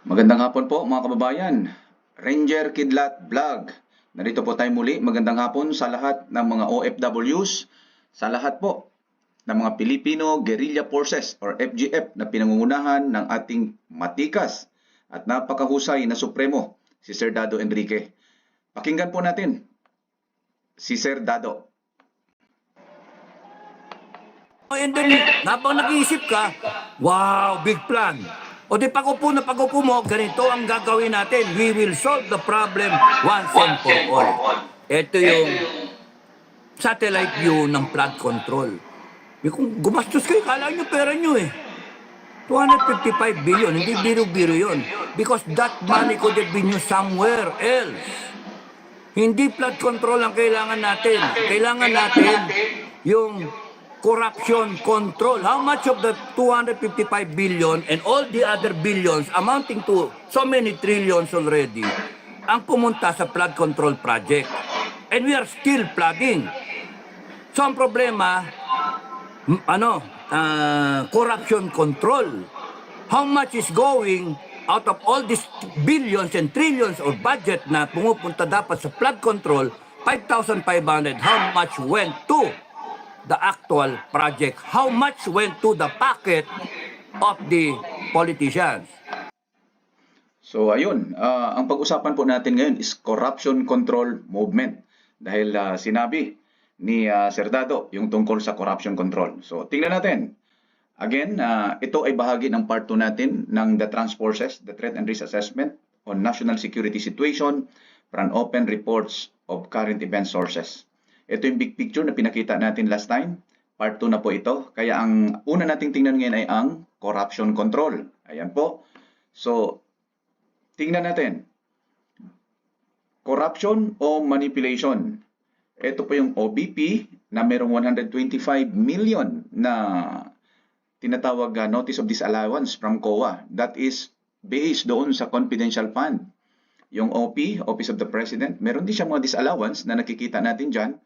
Magandang hapon po mga kababayan. Ranger Kidlat Vlog. Narito po tayo muli. Magandang hapon sa lahat ng mga OFWs, sa lahat po ng mga Filipino Guerrilla Forces or FGF na pinangungunahan ng ating matikas at napakahusay na Supremo, si Sir Dado Enrique. Pakinggan po natin si Sir Dado. And then, habang nag-iisip ka, wow, big plan. O di pag-upo mo, ganito ang gagawin natin. We will solve the problem once and for all. Ito yung satellite view ng flood control. Kung gumastos kayo, kala nyo pera nyo eh. 255 billion, hindi biro-biro yun. Because that money could have been used somewhere else. Hindi flood control ang kailangan natin. Kailangan natin yung corruption control. How much of the 255 billion and all the other billions amounting to so many trillions already ang pumunta sa flood control project? And we are still flooding. So ang problema, corruption control. How much is going out of all these billions and trillions of budget na pumupunta dapat sa flood control, 5,500, how much went to the actual project? How much went to the pocket of the politicians? So ayun, ang pag-usapan po natin ngayon is corruption control movement. Dahil sinabi ni Sir Dado yung tungkol sa corruption control. So tingnan natin. Again, ito ay bahagi ng part 2 natin ng the Transforces, the Threat and Risk Assessment on National Security Situation for an Open Reports of Current Event Sources. Ito yung big picture na pinakita natin last time. Part 2 na po ito. Kaya ang una nating tingnan ngayon ay ang corruption control. Ayan po. So, tingnan natin. Corruption o manipulation. Ito po yung OBP na merong 125 million na tinatawag Notice of Disallowance from COA. That is based doon sa confidential fund. Yung OP, Office of the President, meron din siya mga disallowance na nakikita natin dyan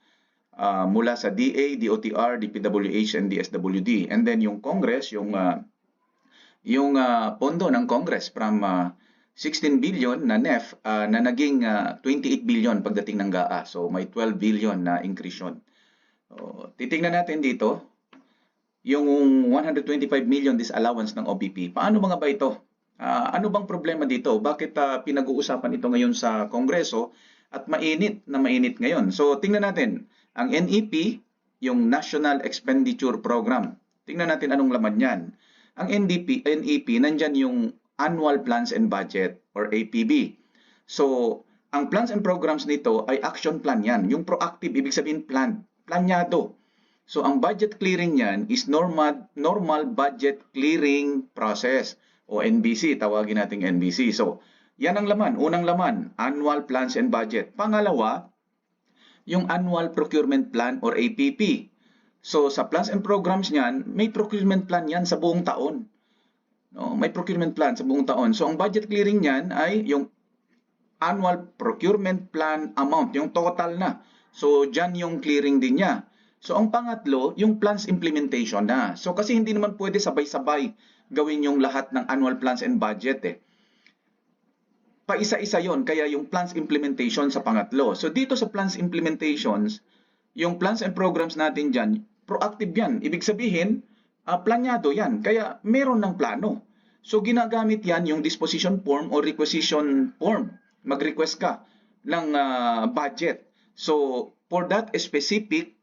mula sa DA, DOTR, DPWH, and DSWD. And then yung Congress, yung pondo ng Congress from 16 billion na NEF na naging 28 billion pagdating ng GAA. So may 12 billion na increase yun. Titingnan natin dito, yung 125 million disallowance ng OBP. Paano mga ba ito? Ano bang problema dito? Bakit pinag-uusapan ito ngayon sa Kongreso at mainit na mainit ngayon? So tingnan natin, ang NEP, yung National Expenditure Program. Tingnan natin anong laman yan. Ang NEP, nandyan yung Annual Plans and Budget or APB. So, ang plans and programs nito ay action plan yan. Yung proactive, ibig sabihin planyado. So, ang budget clearing yan is normal budget clearing process o NBC, tawagin nating NBC. So, yan ang laman. Unang laman, Annual Plans and Budget. Pangalawa, yung Annual Procurement Plan or APP. So, sa plans and programs niyan, may procurement plan yan sa buong taon. No, may procurement plan sa buong taon. So, ang budget clearing niyan ay yung Annual Procurement Plan amount, yung total na. So, dyan yung clearing din niya. So, ang pangatlo, yung plans implementation na. So, kasi hindi naman pwede sabay-sabay gawin yung lahat ng annual plans and budget eh. Paisa-isa yon, kaya yung plans implementation sa pangatlo. So, dito sa plans implementations, yung plans and programs natin dyan, proactive yan. Ibig sabihin, planyado yan. Kaya meron ng plano. So, ginagamit yan yung disposition form o requisition form. Mag-request ka ng budget. So, for that specific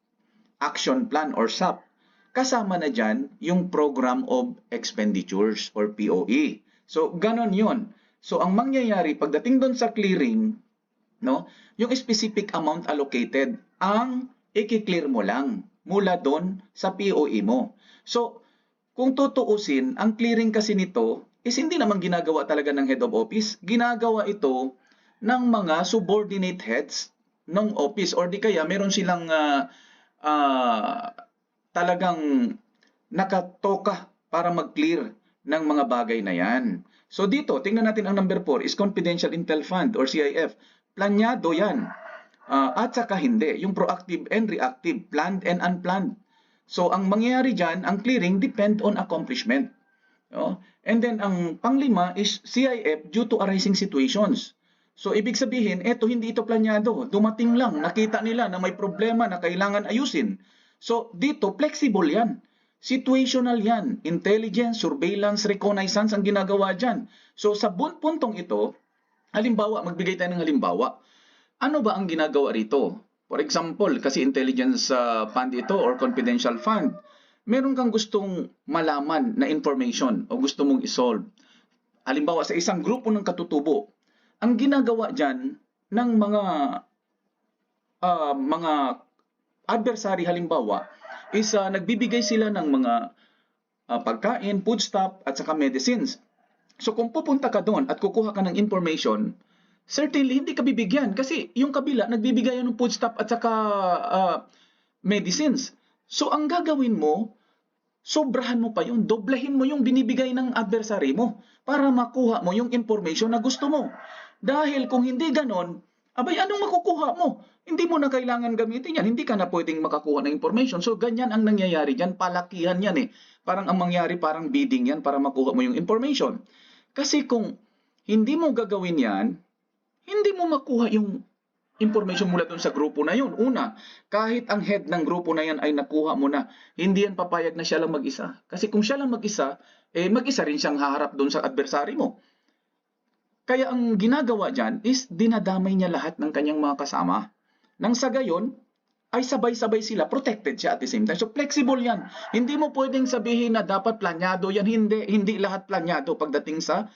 action plan or SAP, kasama na dyan yung Program of Expenditures or POE. So, ganon yun. So, ang mangyayari, pagdating doon sa clearing, no, yung specific amount allocated, ang i-clear mo lang mula doon sa POE mo. So, kung tutuusin, ang clearing kasi nito is hindi naman ginagawa talaga ng head of office. Ginagawa ito ng mga subordinate heads ng office or di kaya meron silang talagang nakatoka para mag-clear ng mga bagay na yan. So dito, tingnan natin ang number 4 is Confidential Intel Fund or CIF. Planyado yan. At saka hindi. Yung proactive and reactive, planned and unplanned. So ang mangyayari dyan, ang clearing depend on accomplishment. No? And then ang panglima is CIF due to arising situations. So ibig sabihin, hindi ito planyado. Dumating lang, nakita nila na may problema na kailangan ayusin. So dito, flexible yan. Situational yan. Intelligence, surveillance, reconnaissance ang ginagawa dyan. So sa puntong ito, halimbawa, magbigay tayo ng halimbawa. Ano ba ang ginagawa rito? For example, kasi intelligence fund ito or confidential fund, meron kang gustong malaman na information o gusto mong isolve. Halimbawa, sa isang grupo ng katutubo, ang ginagawa dyan ng mga adversary halimbawa is nagbibigay sila ng mga pagkain, foodstuff at saka medicines. So kung pupunta ka doon at kukuha ka ng information, certainly hindi ka bibigyan kasi yung kabila nagbibigay ng foodstuff at saka medicines. So ang gagawin mo, sobrahan mo pa yun, doblehin mo yung binibigay ng adversary mo para makuha mo yung information na gusto mo. Dahil kung hindi ganon, abay anong makukuha mo? Hindi mo na kailangan gamitin yan, hindi ka na pwedeng makakuha ng information. So ganyan ang nangyayari dyan, palakihan yan eh. Parang ang mangyari, parang bidding yan para makuha mo yung information. Kasi kung hindi mo gagawin yan, hindi mo makuha yung information mula doon sa grupo na yun. Una, kahit ang head ng grupo na yan ay nakuha mo na, hindi yan papayag na siya lang mag-isa. Kasi kung siya lang mag-isa, mag-isa rin siyang haharap doon sa adversary mo. Kaya ang ginagawa dyan is dinadamay niya lahat ng kanyang mga kasama. Nang sa gayon, ay sabay-sabay sila, protected siya at the same time. So flexible yan. Hindi mo pwedeng sabihin na dapat planyado yan. Hindi lahat planyado pagdating sa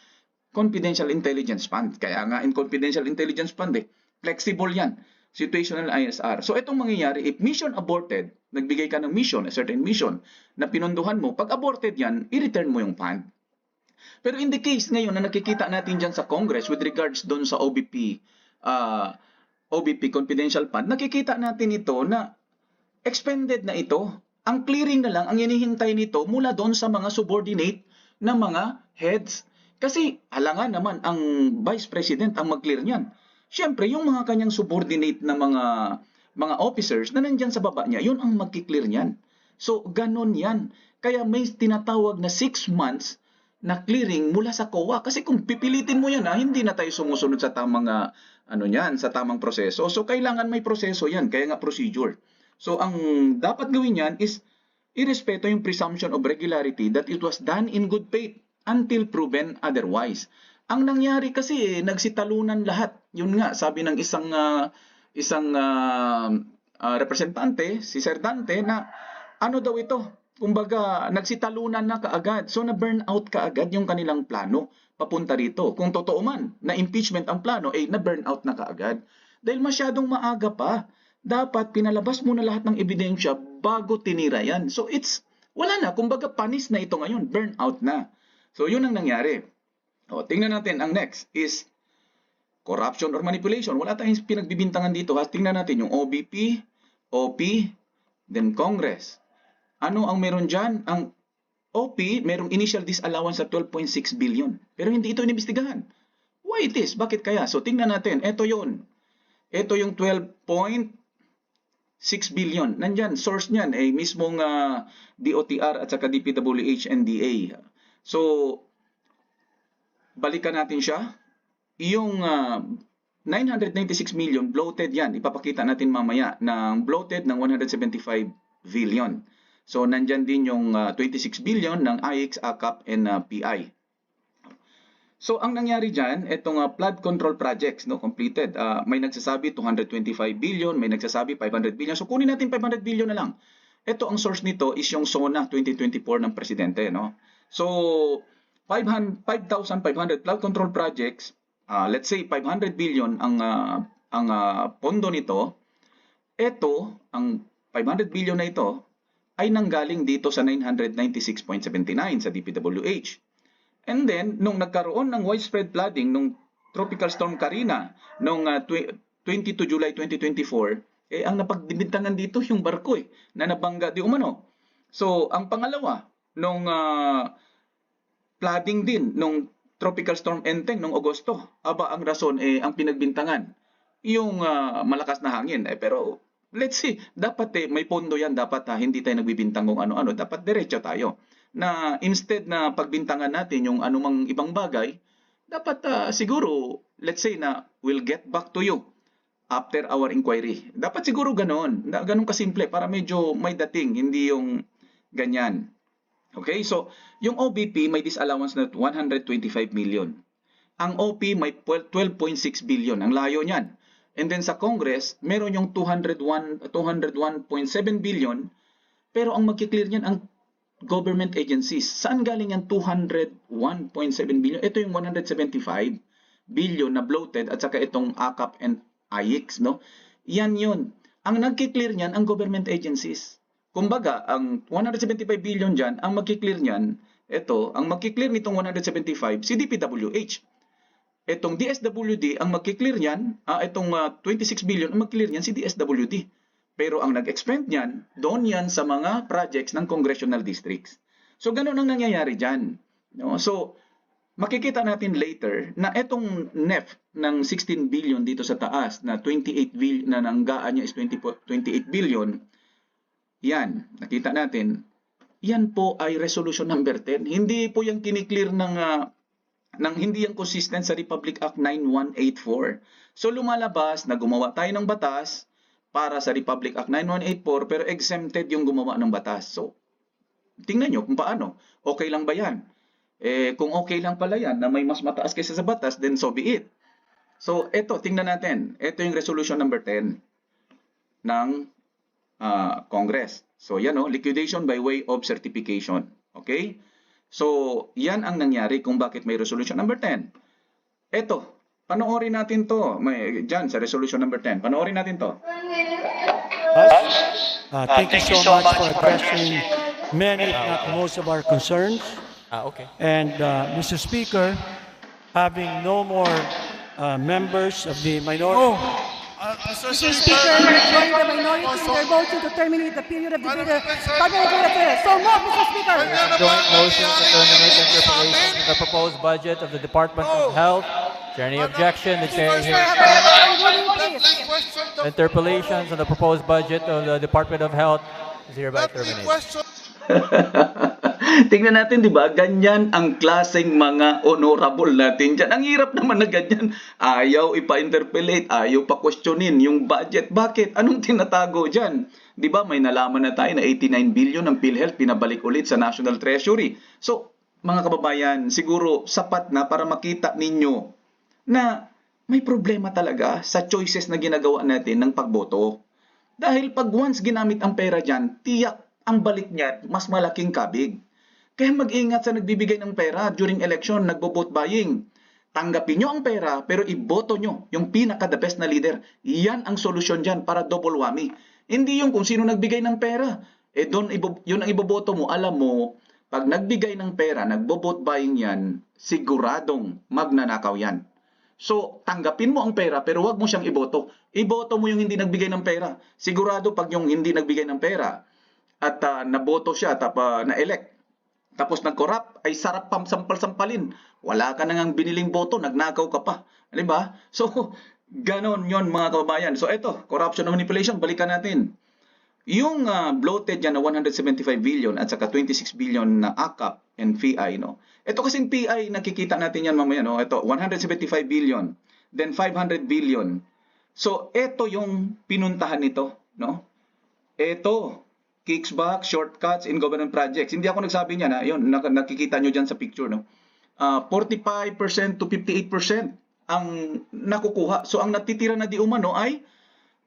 confidential intelligence fund. Kaya nga in confidential intelligence fund flexible yan. Situational ISR. So itong mangyayari, if mission aborted, nagbigay ka ng mission, a certain mission, na pinunduhan mo, pag aborted yan, i-return mo yung fund. Pero in the case ngayon na nakikita natin dyan sa Congress with regards doon sa OBP Confidential Fund, nakikita natin ito na expended na ito. Ang clearing na lang, ang hinihintay nito mula doon sa mga subordinate na mga heads. Kasi halangan naman ang Vice President ang mag-clear niyan. Siyempre, yung mga kanyang subordinate na mga officers na nandyan sa baba niya, yun ang mag-clear niyan. So, ganon yan. Kaya may tinatawag na 6 months na clearing mula sa COA. Kasi kung pipilitin mo yan, hindi na tayo sumusunod sa tamang sa tamang proseso. So kailangan may proseso yan, kaya nga procedure. So ang dapat gawin yan is irespeto yung presumption of regularity that it was done in good faith until proven otherwise. Ang nangyari kasi nagsitalunan lahat. Yun nga, sabi ng isang representante, si Sir Dante, na ano daw ito? Kumbaga, nagsitalunan na kaagad. So, na-burn out kaagad yung kanilang plano papunta rito. Kung totoo man na impeachment ang plano, na-burn out na kaagad. Dahil masyadong maaga pa. Dapat pinalabas mo na lahat ng ebidensya bago tinira yan. So, wala na. Kumbaga, panis na ito ngayon. Burn out na. So, yun ang nangyari. O, tingnan natin. Ang next is corruption or manipulation. Wala tayong pinagbibintangan dito. Tingnan natin yung OBP, OP, then Congress. Ano ang meron dyan? Ang OP, merong initial disallowance sa 12.6 billion. Pero hindi ito inimbestigahan. Why it is? Bakit kaya? So, tingnan natin. Ito yun. Ito yung 12.6 billion. Nandyan, source niyan ay mismong DOTR at saka DPWH, NDA. So, balikan natin siya. Yung 996 million, bloated yan. Ipapakita natin mamaya ng bloated ng 175 billion. So, nandyan din yung 26 billion ng IX, ACAP, and PI. So, ang nangyari dyan, itong flood control projects, completed. May nagsasabi 225 billion, may nagsasabi 500 billion. So, kunin natin 500 billion na lang. Ito, ang source nito is yung SONA 2024 ng Presidente. So, 5,500 flood control projects, let's say 500 billion ang pondo nito. Ito, ang 500 billion na ito, ay nanggaling dito sa 996.79 sa DPWH. And then, nung nagkaroon ng widespread flooding nung Tropical Storm Karina nung 22 July 2024, ang napagbintangan dito yung barko na nabangga di umano. So, ang pangalawa, nung flooding din nung Tropical Storm Enteng nung Agosto, ang rason ang pinagbintangan yung malakas na hangin. Pero let's see, dapat may pondo yan, dapat hindi tayo nagbibintang kung ano-ano, dapat diretso tayo. na instead na pagbintangan natin yung anumang ibang bagay, dapat siguro, let's say na we'll get back to you after our inquiry. Dapat siguro ganon, ganon kasimple para medyo may dating, hindi yung ganyan. Okay, so yung OBP may disallowance na 125 million. Ang OP may 12.6 billion. Ang layo niyan. And then sa Congress, meron yung 201.7 billion, pero ang magki-clear niyan ang government agencies. Saan galing yung 201.7 billion? Ito yung 175 billion na bloated at saka itong AKAP and AIX, no? Yan yun. Ang nagki-clear niyan ang government agencies. Kumbaga, ang 175 billion diyan, ang magki-clear niyan, ang magki-clear nitong 175 si DPWH. Itong DSWD, ang magki-clear niyan, itong 26 billion, ang magki-clear niyan si DSWD. Pero ang nag-expend niyan, doon yan sa mga projects ng congressional districts. So, ganun ang nangyayari dyan. No? So, makikita natin later na itong NEF ng 16 billion dito sa taas, na 28 billion, na nanggaan niya is 28 billion, yan, nakita natin, yan po ay resolution number 10. Hindi po yung kiniklear ng hindi yung consistent sa Republic Act 9184. So lumalabas na gumawa tayo ng batas para sa Republic Act 9184 pero exempted yung gumawa ng batas. So tingnan nyo kung paano. Okay lang ba yan? Kung okay lang pala yan na may mas mataas kaysa sa batas, then so be it. So ito, tingnan natin. Ito yung resolution number 10 ng Congress. So yan liquidation by way of certification. Okay? So, yan ang nangyari kung bakit may resolution number 10. Ito, panoorin natin to. Diyan sa resolution number 10. Panoorin natin to. Thank you so much for addressing many, if not most of our concerns. Okay. And Mr. Speaker, having no more members of the minority. Mr. Speaker, you join the minority in their motion to terminate the period of debate parliamentary affairs. So move, Mr. Speaker. Joint motion to terminate interpellation to the proposed budget of the Department of Health. Is there any objection? The chair Speaker, hears have a ruling, please. interpellations on the proposed budget of the Department of Health is hereby terminated. Tingnan natin, di ba? Ganyan ang klaseng mga honorable natin dyan. Ang hirap naman na ganyan. Ayaw ipa-interpellate, ayaw pa-questionin yung budget. Bakit? Anong tinatago dyan? Di ba? May nalaman na tayo na 89 billion ng PhilHealth pinabalik ulit sa National Treasury. So, mga kababayan, siguro sapat na para makita ninyo na may problema talaga sa choices na ginagawa natin ng pagboto. Dahil pag once ginamit ang pera dyan, tiyak ang balik niya mas malaking kabig. Kaya mag-ingat sa nagbibigay ng pera during election, nagbo-vote buying. Tanggapin nyo ang pera, pero iboto nyo yung pinaka-the best na leader. Iyan ang solusyon dyan para double whammy. Hindi yung kung sino nagbigay ng pera. Yun ang iboboto mo. Alam mo, pag nagbigay ng pera, nagbo-vote buying yan, siguradong magnanakaw yan. So, tanggapin mo ang pera, pero wag mo siyang iboto. Iboto mo yung hindi nagbigay ng pera. Sigurado pag yung hindi nagbigay ng pera at naboto siya at na-elect, tapos nag-corrupt, ay sarap sampal-sampalin. Wala ka nang biniling boto, nagnakaw ka pa. Di ba? So, ganon yon mga kababayan. So, ito, corruption and manipulation, balikan natin. Yung bloated yan na 175 billion at saka 26 billion na AKAP and PI, no? Ito kasing PI, nakikita natin yan mamaya, no? Ito, 175 billion, then 500 billion. So, ito yung pinuntahan nito, no? Ito, kickback, shortcuts in government projects. Hindi ako nagsabi niya na, yun, nakikita nyo dyan sa picture, no? 45% to 58% ang nakukuha. So, ang natitira na di umano ay,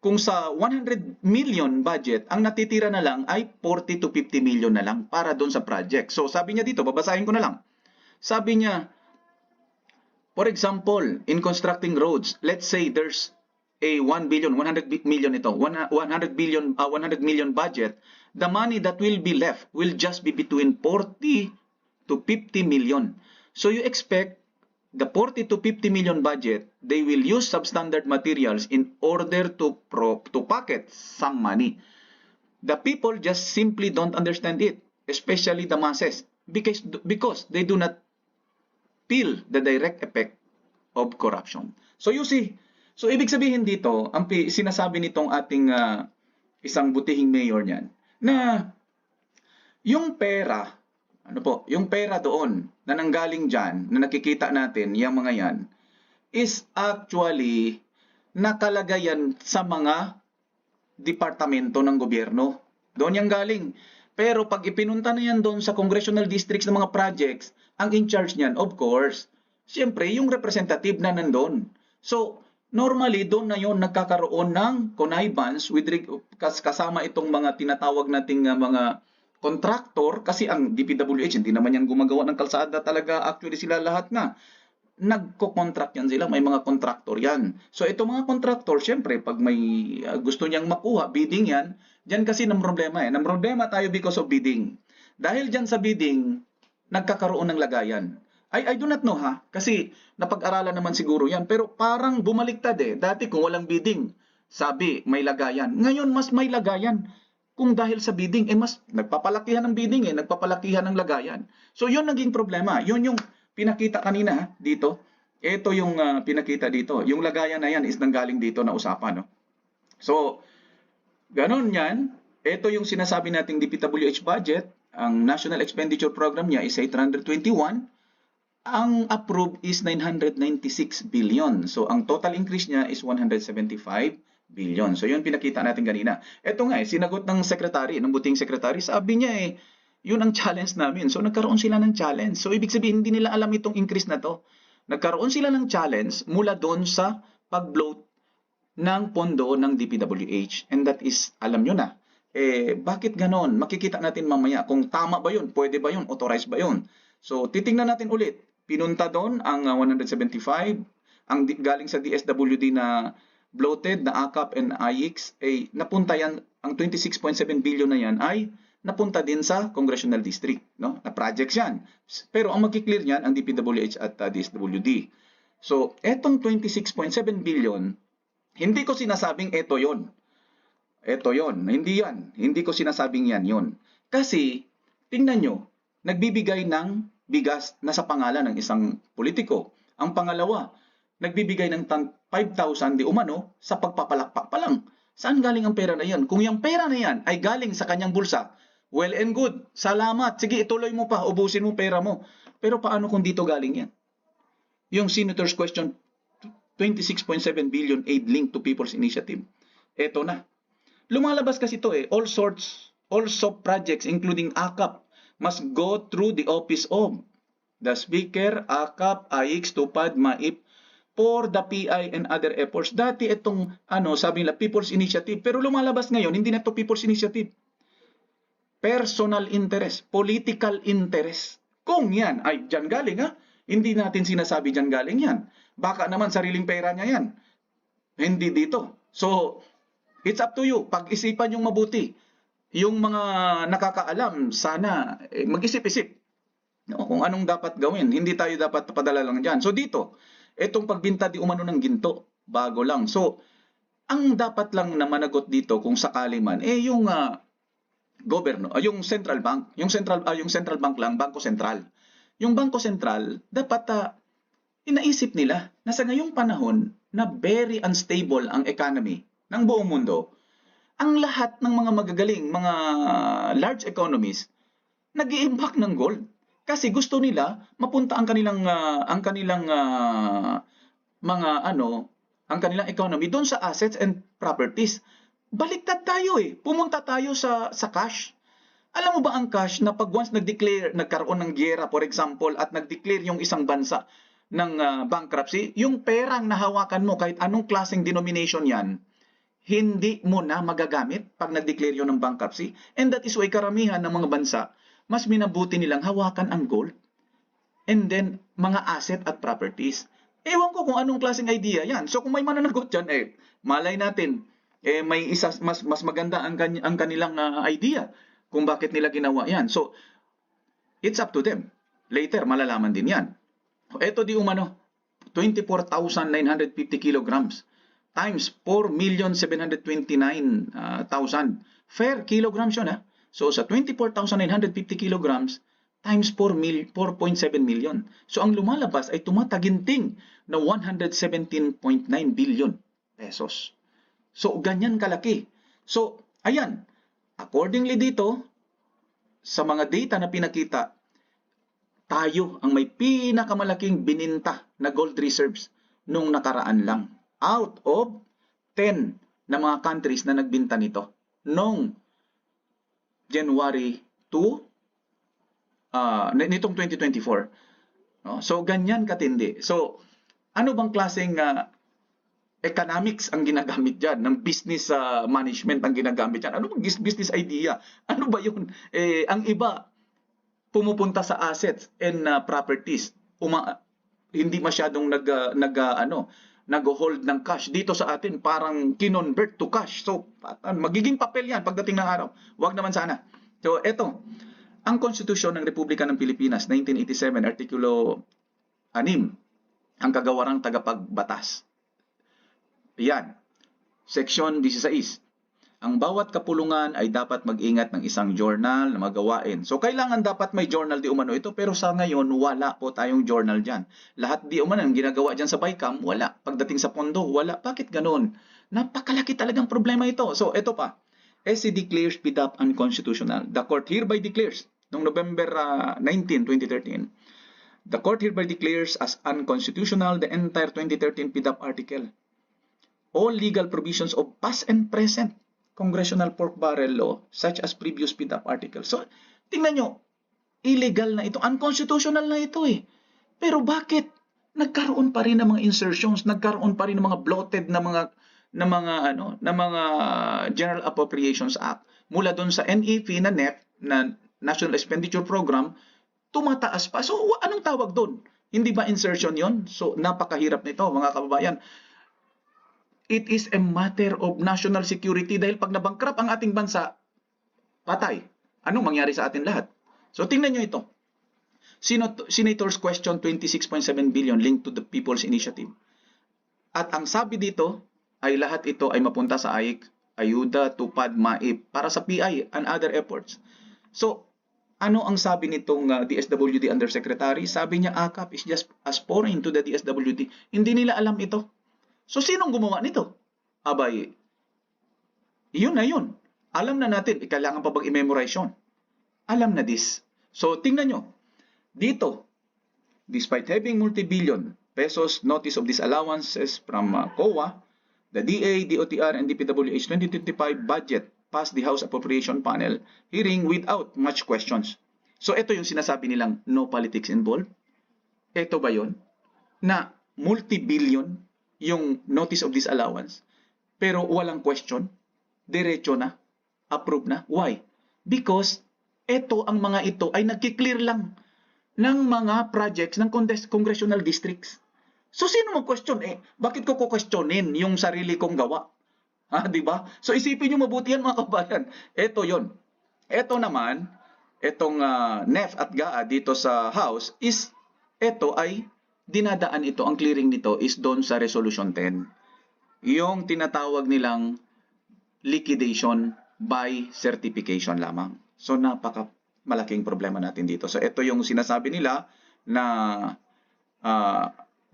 kung sa 100 million budget, ang natitira na lang ay 40 to 50 million na lang para doon sa project. So, sabi niya dito, babasahin ko na lang. Sabi niya, for example, in constructing roads, let's say there's a 100 million ito, 100 million budget, the money that will be left will just be between 40 to 50 million. So you expect the 40 to 50 million budget, they will use substandard materials in order to pocket some money. The people just simply don't understand it, especially the masses, because they do not feel the direct effect of corruption. So you see, so ibig sabihin dito, ang sinasabi nitong ating isang butihing mayor niyan, na yung pera ano po, yung pera doon na nanggaling dyan, na nakikita natin, yung mga yan, is actually nakalagay yan sa mga departamento ng gobyerno. Doon yan galing. Pero pag ipinunta na yan doon sa congressional districts ng mga projects, ang in charge niyan, of course, siyempre, yung representative na nandun. So, normally, doon na yun nagkakaroon ng connivance kasama itong mga tinatawag nating mga contractor, kasi ang DPWH, hindi naman yan gumagawa ng kalsada talaga. Actually, sila lahat na nagko-contract yan sila, may mga contractor yan. So ito mga contractor, syempre pag may gusto niyang makuha, bidding yan, dyan kasi ng problema eh. Ng problema tayo because of bidding. Dahil dyan sa bidding, nagkakaroon ng lagayan. I do not know ha, kasi napag-aralan naman siguro yan, pero parang bumaliktad eh. Dati kung walang bidding, sabi may lagayan. Ngayon mas may lagayan. Kung dahil sa bidding, mas nagpapalakihan ng bidding nagpapalakihan ng lagayan. So yun naging problema. Yun yung pinakita kanina dito. Ito yung pinakita dito. Yung lagayan na yan is nanggaling dito na usapan. No? So, ganun yan. Ito yung sinasabi nating DPWH budget. Ang National Expenditure Program niya is 821. Ang approved is 996 billion. So, ang total increase niya is 175 billion. So, yun pinakita natin kanina. Ito nga sinagot ng secretary, ng buting secretary. Sabi niya yun ang challenge namin. So, nagkaroon sila ng challenge. So, ibig sabihin, hindi nila alam itong increase na to. Nagkaroon sila ng challenge mula doon sa pag-bloat ng pondo ng DPWH. And that is, alam nyo na, bakit ganon? Makikita natin mamaya kung tama ba yun, pwede ba yun, authorized ba yun. So, titingnan natin ulit. Pinunta doon ang 175, ang galing sa DSWD na bloated na AKAP and IX, napunta yan, ang 26.7 billion na yan ay napunta din sa congressional district, no? Na projects yan. Pero ang magki-clear niyan ang DPWH at DSWD. So, etong 26.7 billion, hindi ko sinasabing ito yon. Ito yon, hindi yan. Hindi ko sinasabing yan yon. Kasi, tingnan nyo, nagbibigay ng bigas na sa pangalan ng isang politiko. Ang pangalawa, nagbibigay ng 5,000 di umano sa pagpapalakpak pa lang. Saan galing ang pera na yan? Kung yung pera na yan ay galing sa kanyang bulsa, well and good. Salamat. Sige, ituloy mo pa. Ubusin mo pera mo. Pero paano kung dito galing yan? Yung Senator's question, 26.7 billion aid linked to People's Initiative. Eto na. Lumalabas kasi ito all sub-projects including AKAP must go through the office of the Speaker, AKAP, AIX, TUPAD, MAIP for the PI and other efforts. Dati itong, sabi nila, People's Initiative. Pero lumalabas ngayon, hindi na ito People's Initiative. Personal interest, political interest. Kung yan ay dyan galing hindi natin sinasabi dyan galing yan. Baka naman sariling pera niya yan. Hindi dito. So, it's up to you. Pag-isipan yung mabuti. Yung mga nakakaalam, sana mag-isip-isip. No, kung anong dapat gawin. Hindi tayo dapat padala lang dyan. So dito, itong pagbinta di umano ng ginto, bago lang. So, ang dapat lang na managot dito kung sakali man, yung yung central bank, yung central bank lang, Bangko Sentral. Yung Bangko Sentral, dapat inaisip nila na sa ngayong panahon na very unstable ang economy ng buong mundo, ang lahat ng mga magagaling, mga large economies, nag-i-impact ng gold. Kasi gusto nila mapunta ang kanilang economy doon sa assets and properties. Baliktad tayo Pumunta tayo sa cash. Alam mo ba ang cash na pag once nagkaroon ng giyera, for example, at nag-declare yung isang bansa ng bankruptcy, yung perang nahawakan mo, kahit anong klaseng denomination yan, hindi mo na magagamit pag nag-declare yun ng bankruptcy. And that is why karamihan ng mga bansa, mas minabuti nilang hawakan ang gold and then mga asset at properties. Ewan ko kung anong klaseng idea yan. So kung may mananagot dyan, malay natin, may isa mas maganda ang kanilang idea kung bakit nila ginawa yan. So, it's up to them. Later, malalaman din yan. Ito di umano, 24,950 kilograms times 4,729,000. Fair kilograms yun So, sa 24,950 kilograms times 4.7 million. So, ang lumalabas ay tumataginting na 117.9 billion pesos. So, ganyan kalaki. So, ayan. Accordingly dito, sa mga data na pinakita, tayo ang may pinakamalaking bininta na gold reserves nung nakaraan lang. Out of 10 na mga countries na nagbinta nito nung January 2 nitong 2024. No? So ganyan katindi. So ano bang klaseng economics ang ginagamit dyan, ng business management ang ginagamit dyan? Ano bang business idea? Ano ba yun? Ang iba, pumupunta sa assets and properties. Hindi masyadong nag-hold ng cash. Dito sa atin, parang kinonvert to cash. So, magiging papel yan pagdating ng araw. Wag naman sana. So, eto, ang Konstitusyon ng Republika ng Pilipinas, 1987, Artikulo 6, ang kagawarang tagapagbatas. Yan. Section 16. Ang bawat kapulungan ay dapat mag-ingat ng isang journal na magawain. So, kailangan dapat may journal di umano ito, pero sa ngayon, wala po tayong journal dyan. Lahat di umano ang ginagawa dyan sa BICAM, wala. Pagdating sa pondo, wala. Bakit ganun? Napakalaki talagang problema ito. So, ito pa. SC declares PDAP unconstitutional. The court hereby declares, noong November 19, 2013, the court hereby declares as unconstitutional the entire 2013 PDAP article. All legal provisions of past and present Congressional Pork Barrel Law such as previous PDAP articles. So, tingnan nyo, illegal na ito, unconstitutional na ito eh. Pero bakit? Nagkaroon pa rin ng mga insertions, nagkaroon pa rin ng mga bloated na mga General Appropriations Act mula doon sa NEP na NEP, na National Expenditure Program, tumataas pa. So, anong tawag doon? Hindi ba insertion yon? So, napakahirap nito, mga kababayan. It is a matter of national security dahil pag nabangkrap ang ating bansa, patay. Anong mangyari sa atin lahat? So tingnan nyo ito. Senators question 26.7 billion linked to the People's Initiative. At ang sabi dito ay lahat ito ay mapunta sa AIC, Ayuda, Tupad, MAIP para sa PI and other efforts. So ano ang sabi nitong DSWD Undersecretary? Sabi niya AKAP is just as foreign to the DSWD. Hindi nila alam ito. So, sinong gumawa nito? Abay, yun na yun. Alam na natin, kailangan pa bang i-memorize yun? Alam na this. So, tingnan nyo. Dito, despite having multi-billion pesos notice of disallowances from COA, the DA, DOTR, and DPWH 2025 budget passed the House Appropriation Panel hearing without much questions. So, ito yung sinasabi nilang no politics involved. Ito ba yun? Na multi-billion yung notice of disallowance, pero walang question, diretso na, approve na. Why? Because ang mga ito ay nagki-clear lang ng mga projects ng congressional districts. So sino mag-question? Bakit ko questionin yung sarili kong gawa? Di ba? So isipin niyo mabuti yan, mga kabayan. Ito yon. Ito naman, itong NEF at GAA dito sa House is, ito ay dinadaan ito, ang clearing nito is doon sa Resolution 10. Yung tinatawag nilang liquidation by certification lamang. So napaka-malaking problema natin dito. So ito yung sinasabi nila na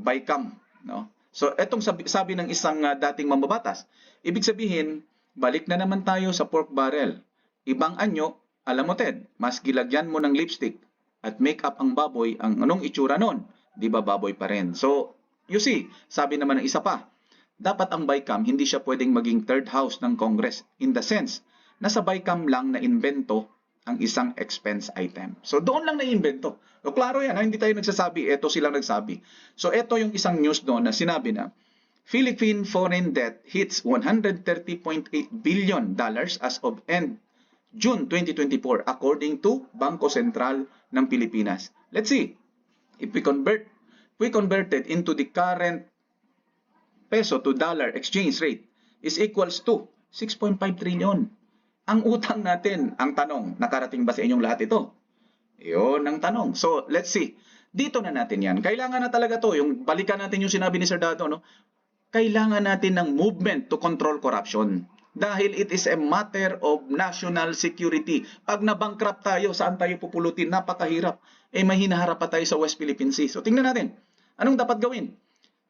BICAM. No? So etong sabi ng isang dating mambabatas, ibig sabihin, balik na naman tayo sa pork barrel. Ibang anyo, alam mo Ted, mas gilagyan mo ng lipstick at make up ang baboy, ang anong itsura nun? Di ba baboy pa rin? So, you see, sabi naman ng isa pa, dapat ang BICAM hindi siya pwedeng maging third house ng Congress in the sense na sa BICAM lang na invento ang isang expense item. So, doon lang na-invento. So, klaro yan, hindi tayo nagsasabi, eto silang nagsabi. So, eto yung isang news doon na sinabi na Philippine foreign debt hits $130.8 billion as of end June 2024 according to Bangko Sentral ng Pilipinas. Let's see. If we converted into the current peso to dollar exchange rate is equals to 6.5 trillion. Ang utang natin, ang tanong, nakarating ba sa inyong lahat ito? Yun ang tanong. So, let's see. Dito na natin yan. Kailangan na talaga to. Yung balikan natin yung sinabi ni Sir Dato, no? Kailangan natin ng movement to control corruption. Dahil it is a matter of national security. Pag nabankrupt tayo, saan tayo pupulutin? Napakahirap. May hinaharap pa tayo sa West Philippine Sea. So tingnan natin, anong dapat gawin?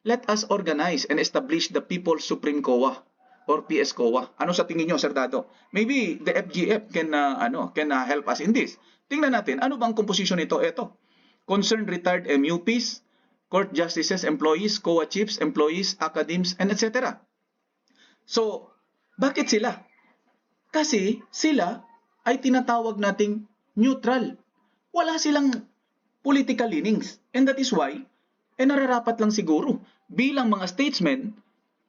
Let us organize and establish the People's Supreme COA or PS COA. Ano sa tingin nyo, Sir Dato? Maybe the FGF can help us in this. Tingnan natin, ano bang composition nito? Ito. concerned retired MUPs, court justices, employees, COA chiefs, employees, academies, and etc. So, bakit sila? Kasi sila ay tinatawag nating neutral. Wala silang political leanings. And that is why, nararapat lang siguro bilang mga statesmen,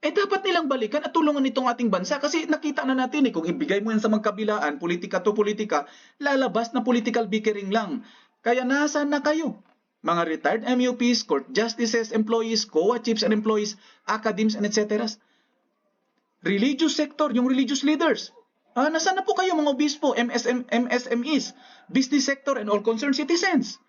dapat nilang balikan at tulungan itong ating bansa kasi nakita na natin kung ibigay mo yan sa magkabilaan, politika to politika, lalabas na political bickering lang. Kaya nasaan na kayo? Mga retired MUPs, court justices, employees, COA chiefs and employees, academies and etc. Religious sector, yung religious leaders. Nasaan na po kayo mga obispo, MSMEs, business sector and all concerned citizens?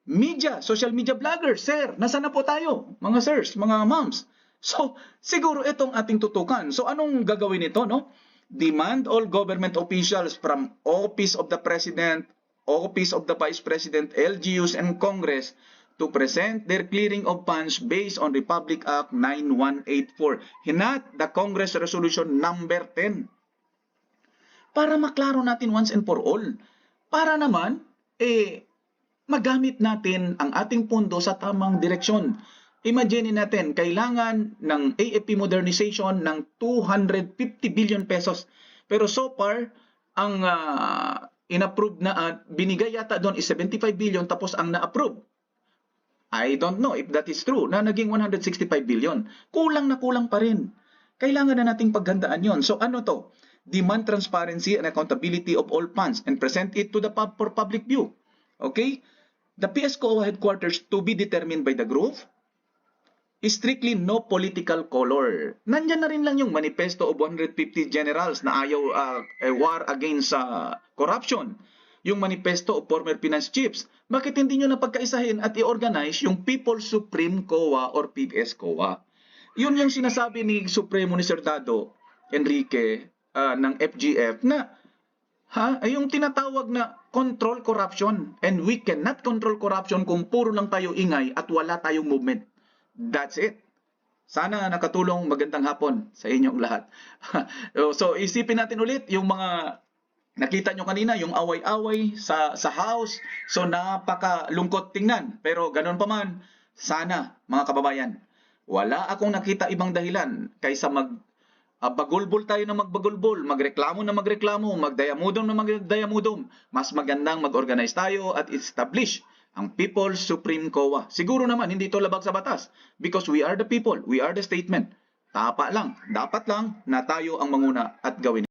Media, social media vloggers, sir, nasaan na po tayo? Mga sirs, mga moms. So, siguro itong ating tutukan. So, anong gagawin nito, no? Demand all government officials from Office of the President, Office of the Vice President, LGUs, and Congress to present their clearing of funds based on Republic Act 9184, hinat the Congress Resolution number 10. Para maklaro natin once and for all. Para naman, magamit natin ang ating pondo sa tamang direksyon. Imagine natin, kailangan ng AFP modernization ng 250 billion pesos. Pero so far, ang in-approve na, binigay yata doon is 75 billion tapos ang na-approve. I don't know if that is true, na naging 165 billion. Kulang na kulang pa rin. Kailangan na nating paghandaan yon. So ano to? Demand transparency and accountability of all funds and present it to the for public view. Okay? The PSCO headquarters to be determined by the group. Strictly no political color. Nandyan na rin lang yung manifesto of 150 generals na ayaw war against corruption. Yung manifesto of former finance chiefs. Bakit hindi nyo napagkaisahin at i-organize yung People's Supreme COA or PPS-COA? Yun yung sinasabi ni Supremo ni Sir Dado Enrique ng FGF na ay yung tinatawag na control corruption. And we cannot control corruption kung puro lang tayo ingay at wala tayong movement. That's it. Sana nakatulong. Magandang hapon sa inyong lahat. So isipin natin ulit yung mga nakita nyo kanina, yung away-away sa House. So napakalungkot tingnan. Pero ganun pa man, sana mga kababayan, wala akong nakita ibang dahilan kaysa bagulbol tayo na magbagulbol, magreklamo na magreklamo, magdayamudom na magdayamudom. Mas magandang mag-organize tayo at establish ang People's Supreme COA. Siguro naman, hindi ito labag sa batas because we are the people, we are the statement. Dapat lang na tayo ang manguna at gawin.